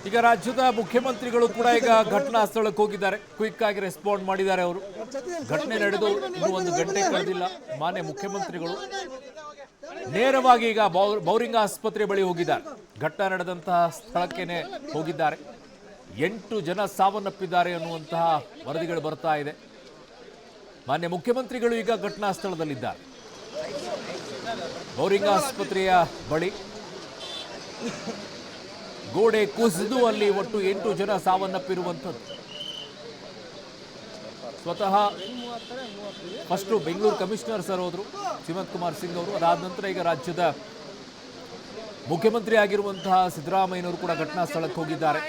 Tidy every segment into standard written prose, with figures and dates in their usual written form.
ಈಗ ರಾಜ್ಯದ ಮುಖ್ಯಮಂತ್ರಿಗಳು ಕೂಡ ಈಗ ಘಟನಾ ಸ್ಥಳಕ್ಕೆ ಹೋಗಿದ್ದಾರೆ. ಕ್ವಿಕ್ ಆಗಿ ರೆಸ್ಪಾಂಡ್ ಮಾಡಿದ್ದಾರೆ. ಅವರು ಘಟನೆ ನಡೆದು ಇನ್ನೂ 1 ಗಂಟೆ ಕಳೆದಿಲ್ಲ. ಮಾನ್ಯ ಮುಖ್ಯಮಂತ್ರಿಗಳು ನೇರವಾಗಿ ಈಗ ಬೌರಿಂಗ್ ಆಸ್ಪತ್ರೆ ಬಳಿ ಹೋಗಿದ್ದಾರೆ. ಘಟನೆ ನಡೆದಂತಹ ಸ್ಥಳಕ್ಕೇನೆ ಹೋಗಿದ್ದಾರೆ. 8 ಜನ ಸಾವನ್ನಪ್ಪಿದ್ದಾರೆ ಅನ್ನುವಂತಹ ವರದಿಗಳು ಬರ್ತಾ ಇದೆ. ಮಾನ್ಯ ಮುಖ್ಯಮಂತ್ರಿಗಳು ಈಗ ಘಟನಾ ಸ್ಥಳದಲ್ಲಿದ್ದಾರೆ. ಬೌರಿಂಗ್ ಆಸ್ಪತ್ರೆಯ ಬಳಿ ಗೋಡೆ ಕುಸಿದು ಅಲ್ಲಿ ಒಟ್ಟು 8 ಜನ ಸಾವನ್ನಪ್ಪಿರುವಂಥದ್ದು. ಸ್ವತಃ ಫಸ್ಟು ಬೆಂಗಳೂರು ಕಮಿಷನರ್ ಸರ್ ಹೋದ್ರು, ಸಿಮಂತ್ ಕುಮಾರ್ ಸಿಂಗ್ ಅವರು. ಅದಾದ ನಂತರ ಈಗ ರಾಜ್ಯದ ಮುಖ್ಯಮಂತ್ರಿ ಆಗಿರುವಂತಹ ಸಿದ್ದರಾಮಯ್ಯನವರು ಕೂಡ ಘಟನಾ ಸ್ಥಳಕ್ಕೆ ಹೋಗಿದ್ದಾರೆ.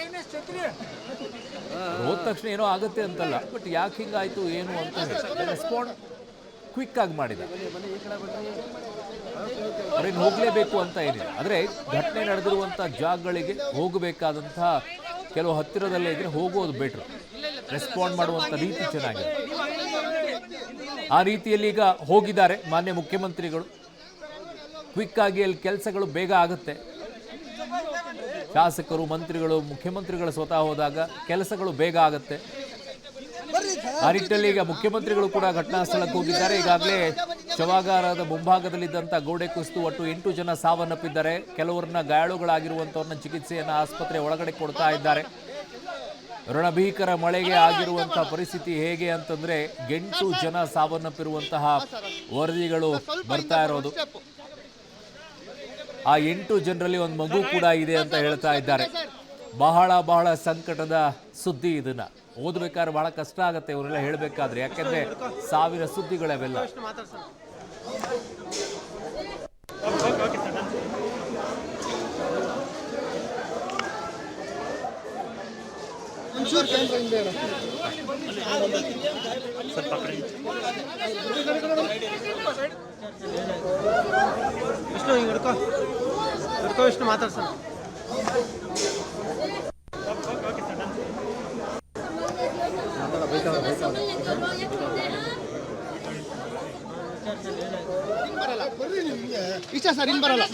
ಹೋದ ತಕ್ಷಣ ಏನೋ ಆಗುತ್ತೆ ಅಂತಲ್ಲ, ಬಟ್ ಯಾಕೆ ಹಿಂಗಾಯ್ತು ಏನು ಅಂತ ರೆಸ್ಪಾಂಡ್ ಕ್ವಿಕ್ ಆಗಿ ಮಾಡಿದ್ದಾರೆ. ಅವ್ರೇನು ಹೋಗಲೇಬೇಕು ಅಂತ ಏನಿಲ್ಲ, ಆದರೆ ಘಟನೆ ನಡೆದಿರುವಂಥ ಜಾಗಗಳಿಗೆ ಹೋಗಬೇಕಾದಂತಹ ಕೆಲವು ಹತ್ತಿರದಲ್ಲೇ ಇದ್ರೆ ಹೋಗೋದು ಬೆಟ್ರು. ರೆಸ್ಪಾಂಡ್ ಮಾಡುವಂಥ ರೀತಿ ಚೆನ್ನಾಗಿದೆ. ಆ ರೀತಿಯಲ್ಲಿ ಈಗ ಹೋಗಿದ್ದಾರೆ ಮಾನ್ಯ ಮುಖ್ಯಮಂತ್ರಿಗಳು. ಕ್ವಿಕ್ ಆಗಿ ಅಲ್ಲಿ ಕೆಲಸಗಳು ಬೇಗ ಆಗುತ್ತೆ. ಶಾಸಕರು, ಮಂತ್ರಿಗಳು, ಮುಖ್ಯಮಂತ್ರಿಗಳು ಸ್ವತಃ ಹೋದಾಗ ಕೆಲಸಗಳು ಬೇಗ ಆಗುತ್ತೆ. ಆ ನಿಟ್ಟಿನಲ್ಲಿ ಈಗ ಮುಖ್ಯಮಂತ್ರಿಗಳು ಕೂಡ ಘಟನಾ ಸ್ಥಳಕ್ಕೆ ಹೋಗಿದ್ದಾರೆ. ಈಗಾಗಲೇ ಶವಾಗಾರದ ಮುಂಭಾಗದಲ್ಲಿದ್ದಂಥ ಗೋಡೆ ಕುಸಿದು ಒಟ್ಟು 8 ಜನ ಸಾವನ್ನಪ್ಪಿದ್ದಾರೆ. ಕೆಲವರನ್ನ ಗಾಯಾಳುಗಳಾಗಿರುವಂಥವ್ರನ್ನ ಚಿಕಿತ್ಸೆಯನ್ನು ಆಸ್ಪತ್ರೆ ಒಳಗಡೆ ಕೊಡ್ತಾ ಇದ್ದಾರೆ. ರಣಭೀಕರ ಮಳೆಗೆ ಆಗಿರುವಂಥ ಪರಿಸ್ಥಿತಿ ಹೇಗೆ ಅಂತಂದ್ರೆ 8 ಜನ ಸಾವನ್ನಪ್ಪಿರುವಂತಹ ವರದಿಗಳು ಬರ್ತಾ ಇರೋದು. ಆ 8 ಜನರಲ್ಲಿ ಒಂದು ಮಗು ಕೂಡ ಇದೆ ಅಂತ ಹೇಳ್ತಾ ಇದ್ದಾರೆ. ಬಹಳ ಸಂಕಟದ ಸುದ್ದಿ. ಇದನ್ನ ಓದಬೇಕಾದ್ರೆ ಬಹಳ ಕಷ್ಟ ಆಗುತ್ತೆ ಇವರೆಲ್ಲ ಹೇಳಬೇಕಾದ್ರೆ, ಯಾಕೆಂದ್ರೆ ಸಾವಿರ ಸುದ್ದಿಗಳವೆಲ್ಲ. ವಿಷ್ಣು ಮಾತಾಡ್ಸ. ಇಷ್ಟ ಸರ್, ಇನ್ನು ಬರಲ್ಲ.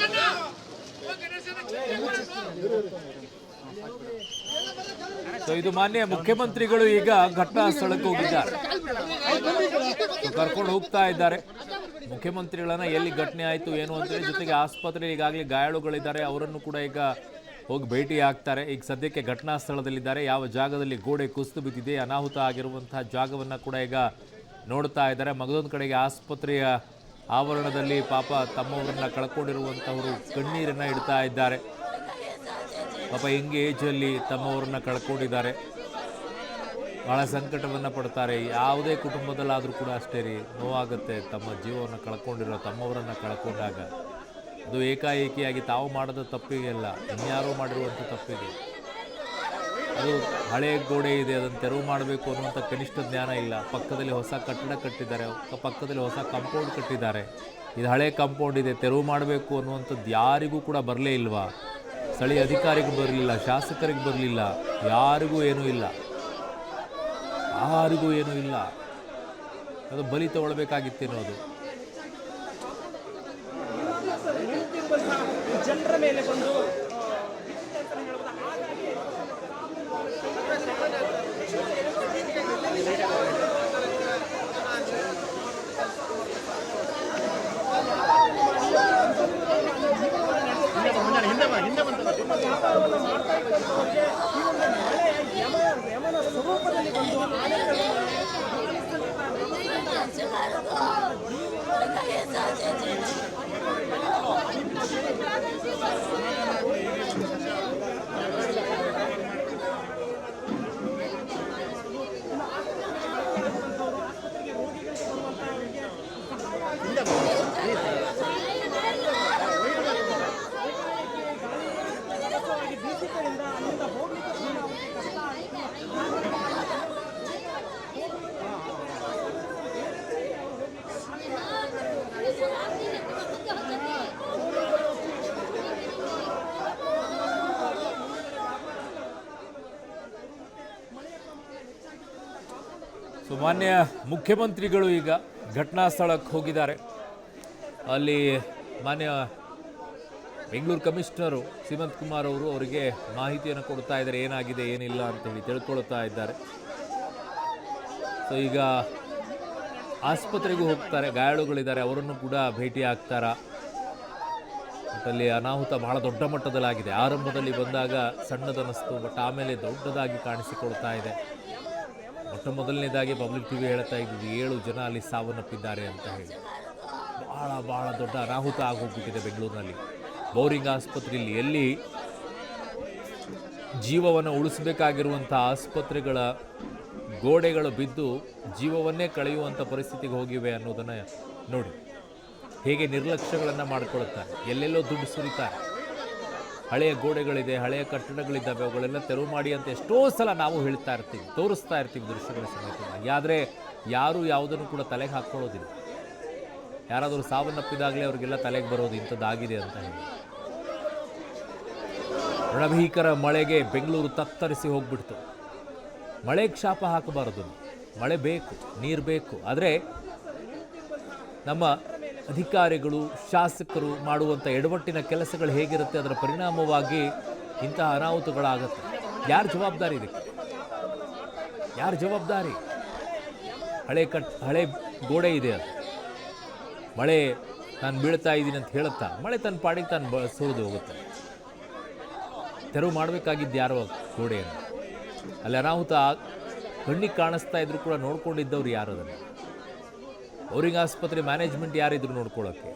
ಇದು ಮಾನ್ಯ ಮುಖ್ಯಮಂತ್ರಿಗಳು ಈಗ ಘಟನಾ ಸ್ಥಳಕ್ಕೆ ಹೋಗಿದ್ದಾರೆ. ಕರ್ಕೊಂಡು ಹೋಗ್ತಾ ಇದ್ದಾರೆ ಮುಖ್ಯಮಂತ್ರಿಗಳನ್ನ. ಎಲ್ಲಿ ಘಟನೆ ಆಯಿತು ಏನು ಅಂತೇಳಿ, ಜೊತೆಗೆ ಆಸ್ಪತ್ರೆ ಈಗಾಗಲೇ ಗಾಯಾಳುಗಳಿದ್ದಾರೆ, ಅವರನ್ನು ಕೂಡ ಈಗ ಹೋಗಿ ಭೇಟಿ ಆಗ್ತಾರೆ. ಈಗ ಸದ್ಯಕ್ಕೆ ಘಟನಾ ಸ್ಥಳದಲ್ಲಿದ್ದಾರೆ. ಯಾವ ಜಾಗದಲ್ಲಿ ಗೋಡೆ ಕುಸಿದು ಬಿದ್ದಿದೆ, ಅನಾಹುತ ಆಗಿರುವಂತಹ ಜಾಗವನ್ನು ಕೂಡ ಈಗ ನೋಡ್ತಾ ಇದ್ದಾರೆ. ಮಗದೊಂದು ಕಡೆಗೆ ಆಸ್ಪತ್ರೆಯ ಆವರಣದಲ್ಲಿ ಪಾಪ ತಮ್ಮವರನ್ನ ಕಳ್ಕೊಂಡಿರುವಂಥವರು ಕಣ್ಣೀರನ್ನು ಇಡ್ತಾ ಇದ್ದಾರೆ. ಪಾಪ ಹೆಂಗೆ ಏಜಲ್ಲಿ ತಮ್ಮವರನ್ನ ಕಳ್ಕೊಂಡಿದ್ದಾರೆ, ಬಹಳ ಸಂಕಟವನ್ನು ಪಡ್ತಾರೆ. ಯಾವುದೇ ಕುಟುಂಬದಲ್ಲಾದರೂ ಕೂಡ ಅಷ್ಟೇ ರೀ, ನೋವಾಗುತ್ತೆ ತಮ್ಮ ಜೀವವನ್ನು ಕಳ್ಕೊಂಡಿರೋ ತಮ್ಮವರನ್ನು ಕಳ್ಕೊಂಡಾಗ. ಅದು ಏಕಾಏಕಿಯಾಗಿ ತಾವು ಮಾಡದ ತಪ್ಪಿಗೆ ಅಲ್ಲ, ಇನ್ಯಾರೋ ಮಾಡಿರುವಂಥ ತಪ್ಪಿಗೆ. ಅದು ಹಳೆಯ ಗೋಡೆ ಇದೆ, ಅದನ್ನು ತೆರವು ಮಾಡಬೇಕು ಅನ್ನುವಂಥ ಕನಿಷ್ಠ ಜ್ಞಾನ ಇಲ್ಲ. ಪಕ್ಕದಲ್ಲಿ ಹೊಸ ಕಟ್ಟಡ ಕಟ್ಟಿದ್ದಾರೆ, ಪಕ್ಕದಲ್ಲಿ ಹೊಸ ಕಾಂಪೌಂಡ್ ಕಟ್ಟಿದ್ದಾರೆ. ಇದು ಹಳೆ ಕಾಂಪೌಂಡ್ ಇದೆ, ತೆರವು ಮಾಡಬೇಕು ಅನ್ನುವಂಥದ್ದು ಯಾರಿಗೂ ಕೂಡ ಬರಲೇ ಇಲ್ವಾ? ಸ್ಥಳೀಯ ಅಧಿಕಾರಿಗೂ ಬರಲಿಲ್ಲ, ಶಾಸಕರಿಗೆ ಬರಲಿಲ್ಲ, ಯಾರಿಗೂ ಏನೂ ಇಲ್ಲ. ಅದು ಬಲಿ ತಗೊಳ್ಬೇಕಾಗಿತ್ತೇನೋ. ಅದು ಜನರ ಮೇಲೆ ಬಂದು ಯಮನ ಸ್ವರೂಪದಲ್ಲಿ ಬಂದು ಮಾನ್ಯ ಮುಖ್ಯಮಂತ್ರಿಗಳು ಈಗ ಘಟನಾ ಸ್ಥಳಕ್ಕೆ ಹೋಗಿದ್ದಾರೆ. ಅಲ್ಲಿ ಮಾನ್ಯ ಬೆಂಗಳೂರು ಕಮಿಷನರು ಸೀಮಂತ್ ಕುಮಾರ್ ಅವರು ಅವರಿಗೆ ಮಾಹಿತಿಯನ್ನು ಕೊಡ್ತಾ ಇದ್ದಾರೆ, ಏನಾಗಿದೆ ಏನಿಲ್ಲ ಅಂತೇಳಿ ತಿಳ್ಕೊಳ್ತಾ ಇದ್ದಾರೆ. ಸೊ ಈಗ ಆಸ್ಪತ್ರೆಗೂ ಹೋಗ್ತಾರೆ, ಗಾಯಾಳುಗಳಿದ್ದಾರೆ, ಅವರನ್ನು ಕೂಡ ಭೇಟಿ ಆಗ್ತಾರಾ. ಅಲ್ಲಿ ಅನಾಹುತ ಬಹಳ ದೊಡ್ಡ ಮಟ್ಟದಲ್ಲಾಗಿದೆ. ಆರಂಭದಲ್ಲಿ ಬಂದಾಗ ಸಣ್ಣದನ್ನಿಸ್ತು, ಬಟ್ ಆಮೇಲೆ ದೊಡ್ಡದಾಗಿ ಕಾಣಿಸಿಕೊಳ್ತಾ ಇದೆ. ಮೊಟ್ಟ ಮೊದಲನೇದಾಗಿ ಪಬ್ಲಿಕ್ ಟಿವಿ ಹೇಳ್ತಾ ಇದ್ದಿದ್ದು 7 ಜನ ಅಲ್ಲಿ ಸಾವನ್ನಪ್ಪಿದ್ದಾರೆ ಅಂತ ಹೇಳಿ. ಬಹಳ ದೊಡ್ಡ ಅನಾಹುತ ಆಗೋಗ್ಬಿಟ್ಟಿದೆ ಬೆಂಗಳೂರಿನಲ್ಲಿ. ಬೌರಿಂಗ್ ಆಸ್ಪತ್ರೆಯಲ್ಲಿ ಎಲ್ಲಿ ಜೀವವನ್ನು ಉಳಿಸಬೇಕಾಗಿರುವಂಥ ಆಸ್ಪತ್ರೆಗಳ ಗೋಡೆಗಳು ಬಿದ್ದು ಜೀವವನ್ನೇ ಕಳೆಯುವಂಥ ಪರಿಸ್ಥಿತಿಗೆ ಹೋಗಿವೆ ಅನ್ನೋದನ್ನು ನೋಡಿ. ಹೇಗೆ ನಿರ್ಲಕ್ಷ್ಯಗಳನ್ನು ಮಾಡಿಕೊಳ್ಳುತ್ತಾರೆ, ಎಲ್ಲೆಲ್ಲೋ ದುಡ್ಡು ಸುರಿತಾರೆ. ಹಳೆಯ ಗೋಡೆಗಳಿದೆ, ಹಳೆಯ ಕಟ್ಟಡಗಳಿದ್ದಾವೆ, ಅವುಗಳೆಲ್ಲ ತೆರವು ಮಾಡಿ ಅಂತ ಎಷ್ಟೋ ಸಲ ನಾವು ಹೇಳ್ತಾ ಇರ್ತೀವಿ, ತೋರಿಸ್ತಾ ಇರ್ತೀವಿ ದೃಶ್ಯಗಳ ಸಮೇತವಾಗಿ. ಆದರೆ ಯಾರೂ ಯಾವುದನ್ನು ಕೂಡ ತಲೆಗೆ ಹಾಕ್ಕೊಳ್ಳೋದಿಲ್ಲ. ಯಾರಾದರೂ ಸಾವನ್ನಪ್ಪಿದಾಗಲೇ ಅವರಿಗೆಲ್ಲ ತಲೆಗೆ ಬರೋದು ಇಂಥದ್ದಾಗಿದೆ ಅಂತ ಹೇಳಿ. ರಣಭೀಕರ ಮಳೆಗೆ ಬೆಂಗಳೂರು ತತ್ತರಿಸಿ ಹೋಗ್ಬಿಡ್ತು. ಮಳೆಗೆ ಶಾಪ ಹಾಕಬಾರದು. ಮಳೆ ಬೇಕು, ನೀರು ಬೇಕು. ಆದರೆ ನಮ್ಮ ಅಧಿಕಾರಿಗಳು, ಶಾಸಕರು ಮಾಡುವಂಥ ಎಡವಟ್ಟಿನ ಕೆಲಸಗಳು ಹೇಗಿರುತ್ತೆ, ಅದರ ಪರಿಣಾಮವಾಗಿ ಇಂತಹ ಅನಾಹುತಗಳಾಗುತ್ತೆ. ಯಾರು ಜವಾಬ್ದಾರಿ ಇದಕ್ಕೆ? ಯಾರು ಜವಾಬ್ದಾರಿ? ಹಳೆ ಗೋಡೆ ಇದೆ, ಅದು ಮಳೆ ನಾನು ಬೀಳ್ತಾ ಇದ್ದೀನಿ ಅಂತ ಹೇಳುತ್ತಾ ಮಳೆ ತನ್ನ ಪಾಡಿಗೆ ತಾನು ಸುರಿದು ಹೋಗುತ್ತೆ. ತೆರವು ಮಾಡಬೇಕಾಗಿದ್ದು ಯಾರೋ ಗೋಡೆಯನ್ನು. ಅಲ್ಲಿ ಅನಾಹುತ ಕಣ್ಣಿಗೆ ಕಾಣಿಸ್ತಾ ಇದ್ರು ಕೂಡ ನೋಡ್ಕೊಂಡಿದ್ದವ್ರು ಯಾರು? ಅದನ್ನು ಬೌರಿಂಗ್ ಆಸ್ಪತ್ರೆ ಮ್ಯಾನೇಜ್ಮೆಂಟ್ ಯಾರಿದ್ರು ನೋಡ್ಕೊಳ್ಳೋಕ್ಕೆ?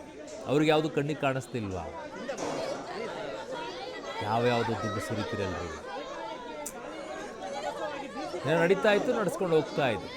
ಅವ್ರಿಗೆ ಯಾವುದು ಕಣ್ಣಿಗೆ ಕಾಣಿಸ್ತಿಲ್ವಾ? ಯಾವ್ಯಾವುದು ದುಡ್ಡು ಸುರಿತಿರಲ್ರಿ. ನಡೀತಾ ಇತ್ತು, ನಡೆಸ್ಕೊಂಡು ಹೋಗ್ತಾ ಇತ್ತು.